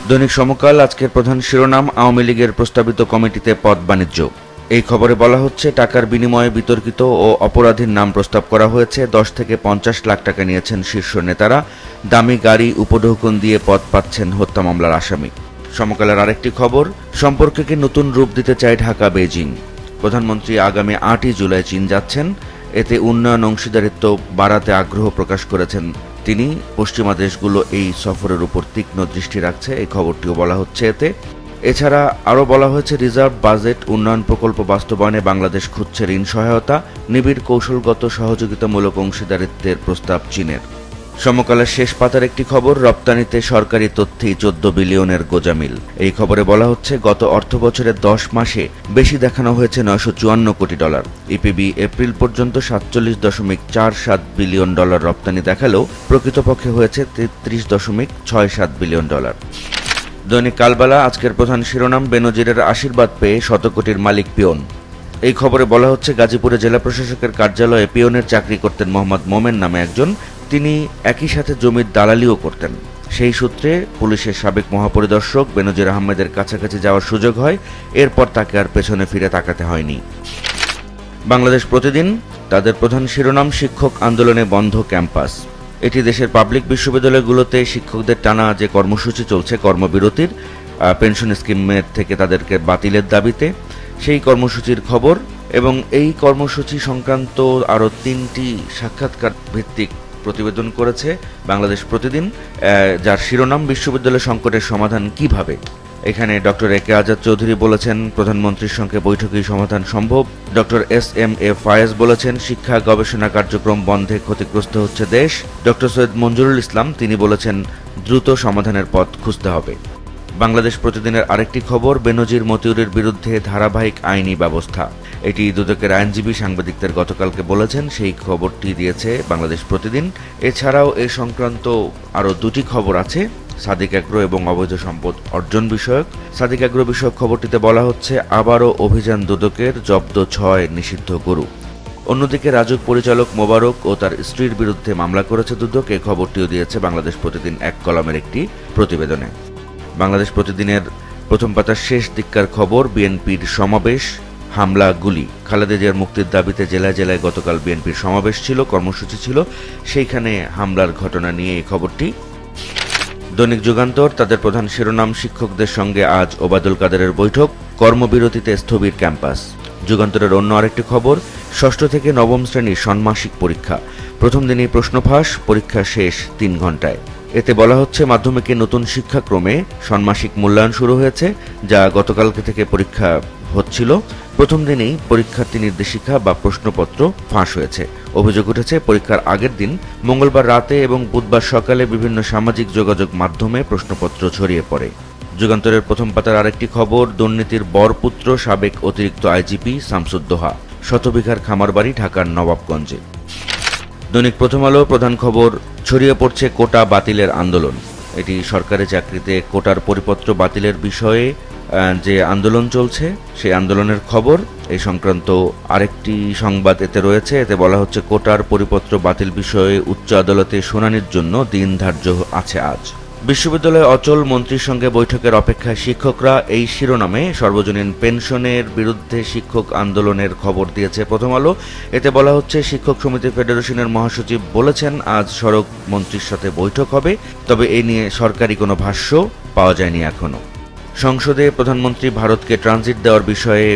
দৈনিক সমকাল আজকের প্রধান শিরোনাম, আওয়ামী লীগের প্রস্তাবিত কমিটিতে পদ বাণিজ্য। এই খবরে বলা হচ্ছে, টাকার বিনিময়ে বিতর্কিত ও অপরাধীর নাম প্রস্তাব করা হয়েছে। 10 থেকে 50 লাখ টাকা নিয়েছেন শীর্ষ নেতারা। দামি গাড়ি উপঢৌকন দিয়ে পদ পাচ্ছেন হত্যা মামলার আসামি। সমকালের আরেকটি খবর, সম্পর্ককে নতুন রূপ দিতে চায় ঢাকা বেজিং। প্রধানমন্ত্রী আগামী 8ই জুলাই চীন যাচ্ছেন। এতে উন্নয়ন অংশীদারিত্ব বাড়াতে আগ্রহ প্রকাশ করেছেন তিনি। পশ্চিমা দেশগুলো এই সফরের উপর তীক্ষ্ণ দৃষ্টি রাখছে, এই খবরটিও বলা হচ্ছে এতে। এছাড়া আরও বলা হয়েছে, রিজার্ভ বাজেট উন্নয়ন প্রকল্প বাস্তবায়নে বাংলাদেশ খুঁজছে ঋণ সহায়তা। নিবিড় কৌশলগত সহযোগিতামূলক অংশীদারিত্বের প্রস্তাব চীনের। সমকালের শেষ পাতার একটি খবর, রপ্তানিতে সরকারি তথ্যেই 14 বিলিয়নের গোজামিল। এই খবরে বলা হচ্ছে, গত অর্থবছরে 10 মাসে বেশি দেখানো হয়েছে $954 কোটি। ইপিবি এপ্রিল পর্যন্ত $47.47 বিলিয়ন রপ্তানি দেখালেও প্রকৃতপক্ষে হয়েছে $33.67 বিলিয়ন। দৈনিক কালবেলা আজকের প্রধান শিরোনাম, বেনজিরের আশীর্বাদ পেয়ে 100 কোটির মালিক পিয়ন। এই খবরে বলা হচ্ছে, গাজীপুরে জেলা প্রশাসকের কার্যালয়ে পিয়নের চাকরি করতেন মোহাম্মদ মোমেন নামে একজন। তিনি একই সাথে জমির দালালিও করতেন। সেই সূত্রে পুলিশের সাবেক মহাপরিদর্শক বেনজির আহমেদের কাছাকাছি যাওয়ার সুযোগ হয়। এরপর তাকে আর পেছনে ফিরে তাকাতে হয়নি। বাংলাদেশ প্রতিদিন তাদের প্রধান শিরোনাম, শিক্ষক আন্দোলনে বন্ধ ক্যাম্পাস। এটি দেশের পাবলিক বিশ্ববিদ্যালয়গুলোতে শিক্ষকদের টানা যে কর্মসূচি চলছে, কর্মবিরতির, পেনশন স্কিমের থেকে তাদেরকে বাতিলের দাবিতে, সেই কর্মসূচির খবর এবং এই কর্মসূচি সংক্রান্ত আরও 3টি সাক্ষাৎকার ভিত্তিক প্রতিবেদন করেছে বাংলাদেশ প্রতিদিন, যার শিরোনাম, বিশ্ববিদ্যালয় সংকটের সমাধান কিভাবে। এখানে ডক্টর এ কে আজাদ চৌধুরী বলেছেন, প্রধানমন্ত্রীর সঙ্গে বৈঠকেই সমাধান সম্ভব। ডক্টর এস.এম.এ. ফায়েজ বলেছেন, শিক্ষা গবেষণা কার্যক্রম বন্ধে ক্ষতিগ্রস্ত হচ্ছে দেশ। ডক্টর সৈয়দ মঞ্জুরুল ইসলাম তিনি বলেছেন, দ্রুত সমাধানের পথ খুঁজতে হবে। বাংলাদেশ প্রতিদিনের আরেকটি খবর, বেনজির মতিউরের বিরুদ্ধে ধারাবাহিক আইনি ব্যবস্থা। এটি দুদকের আইনজীবী সাংবাদিকদের গতকালকে বলেছেন, সেই খবরটি দিয়েছে বাংলাদেশ প্রতিদিন। এছাড়াও এ সংক্রান্ত আরও 2টি খবর আছে, সাদিক অ্যাগ্রো এবং অবৈধ সম্পদ অর্জন বিষয়ক। সাদিক অ্যাগ্রো বিষয়ক খবরটিতে বলা হচ্ছে, আবারও অভিযান দুদকের, জব্দ 6 নিষিদ্ধ গরু। অন্যদিকে রাজুক পরিচালক মোবারক ও তার স্ত্রীর বিরুদ্ধে মামলা করেছে দুদক। এই খবরটিও দিয়েছে বাংলাদেশ প্রতিদিন এক কলামের একটি প্রতিবেদনে। বাংলাদেশ প্রতিদিনের প্রথম পাতার শেষ দিককার খবর, বিএনপির সমাবেশ, হামলা, গুলি। খালেদা জিয়ার মুক্তির দাবিতে জেলায় জেলায় গতকাল বিএনপির সমাবেশ ছিল, কর্মসূচি ছিল, সেইখানে হামলার ঘটনা নিয়ে এই খবরটি। দৈনিক যুগান্তর তাদের প্রধান শিরোনাম, শিক্ষকদের সঙ্গে আজ ওবায়দুল কাদেরের বৈঠক, কর্মবিরতিতে স্থবির ক্যাম্পাস। যুগান্তরের অন্য আরেকটি খবর, 6ষ্ঠ থেকে 9ম শ্রেণীর ষান্মাসিক পরীক্ষা। প্রথম দিনেই প্রশ্ন ফাঁস, পরীক্ষা শেষ 3 ঘণ্টায়। এতে বলা হচ্ছে, মাধ্যমিকে নতুন শিক্ষাক্রমে ষান্মাসিক মূল্যায়ন শুরু হয়েছে, যা গতকালকে থেকে পরীক্ষা হচ্ছিল। প্রথম দিনেই পরীক্ষার্থী নির্দেশিকা বা প্রশ্নপত্র ফাঁস হয়েছে। অভিযোগ উঠেছে, পরীক্ষার আগের দিন মঙ্গলবার রাতে এবং বুধবার সকালে বিভিন্ন সামাজিক যোগাযোগ মাধ্যমে প্রশ্নপত্র ছড়িয়ে পড়ে। যুগান্তরের প্রথম পাতার আরেকটি খবর, দুর্নীতির বরপুত্র সাবেক অতিরিক্ত আইজিপি শামসুদ্দোহা, 100 বিঘার খামারবাড়ি ঢাকার নবাবগঞ্জে। দৈনিক প্রথম আলো প্রধান খবর, ছড়িয়ে পড়ছে কোটা বাতিলের আন্দোলন। এটি সরকারি চাকরিতে কোটার পরিপত্র বাতিলের বিষয়ে যে আন্দোলন চলছে, সেই আন্দোলনের খবর। এই সংক্রান্ত আরেকটি সংবাদ এতে রয়েছে। এতে বলা হচ্ছে, কোটার পরিপত্র বাতিল বিষয়ে উচ্চ আদালতে শুনানির জন্য দিন ধার্য আছে আজ। বিশ্ববিদ্যালয় অচল, মন্ত্রীর সঙ্গে বৈঠকের অপেক্ষায় শিক্ষকরা, এই শিরোনামে সর্বজনীন পেনশনের বিরুদ্ধে শিক্ষক আন্দোলনের খবর দিয়েছে প্রথম আলো। এতে বলা হচ্ছে, শিক্ষক সমিতি ফেডারেশনের মহাসচিব বলেছেন, আজ সড়ক মন্ত্রীর সাথে বৈঠক হবে, তবে এ নিয়ে সরকারি কোনো ভাষ্য পাওয়া যায়নি এখনো। সংসদে প্রধানমন্ত্রী ভারতকে ট্রানজিট দেওয়ার বিষয়ে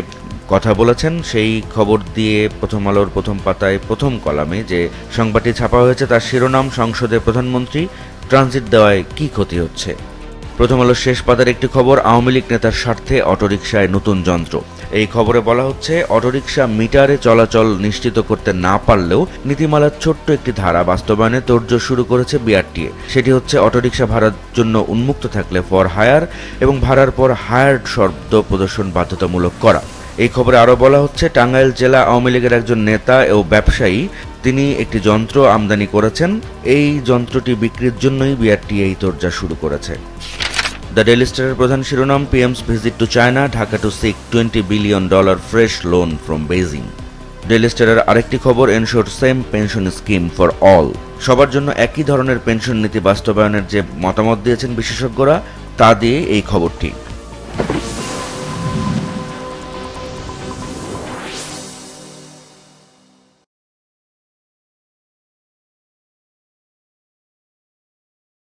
কথা বলেছেন, সেই খবর দিয়ে প্রথম আলোর প্রথম পাতায় প্রথম কলামে যে সংবাদটি ছাপা হয়েছে তার শিরোনাম, সংসদে প্রধানমন্ত্রী ট্রানজিট দেওয়ায় কি ক্ষতি হচ্ছে। প্রথম আলোর শেষ পাতার একটি খবর, আওয়ামী লীগ নেতার স্বার্থে অটোরিকশায় নতুন যন্ত্র। এই খবরে বলা হচ্ছে, অটোরিকশা মিটারে চলাচল নিশ্চিত করতে না পারলেও নীতিমালার ছোট্ট একটি ধারা বাস্তবায়নে তোড়জোড় শুরু করেছে বিআরটিএ। সেটি হচ্ছে, অটোরিকশা ভাড়ার জন্য উন্মুক্ত থাকলে ফর হায়ার এবং ভাড়ার পর হায়ার্ড শব্দ প্রদর্শন বাধ্যতামূলক করা। এই খবরে আরও বলা হচ্ছে, টাঙ্গাইল জেলা আওয়ামী লীগের একজন নেতা ও ব্যবসায়ী তিনি একটি যন্ত্র আমদানি করেছেন। এই যন্ত্রটি বিক্রির জন্যই বিআরটিএ এই তোড়জোড় শুরু করেছে। দ্য ডেইলি স্টারের প্রধান শিরোনাম, পিএমস visit to China, Dhaka to seek $20 billion fresh loan from Beijing. Daily স্টারের আরেকটি খবর, ensure same pension scheme for all. সবার জন্য একই ধরনের পেনশন নীতি বাস্তবায়নের যে মতামত দিয়েছেন বিশেষজ্ঞরা, তা দিয়ে এই খবরটি।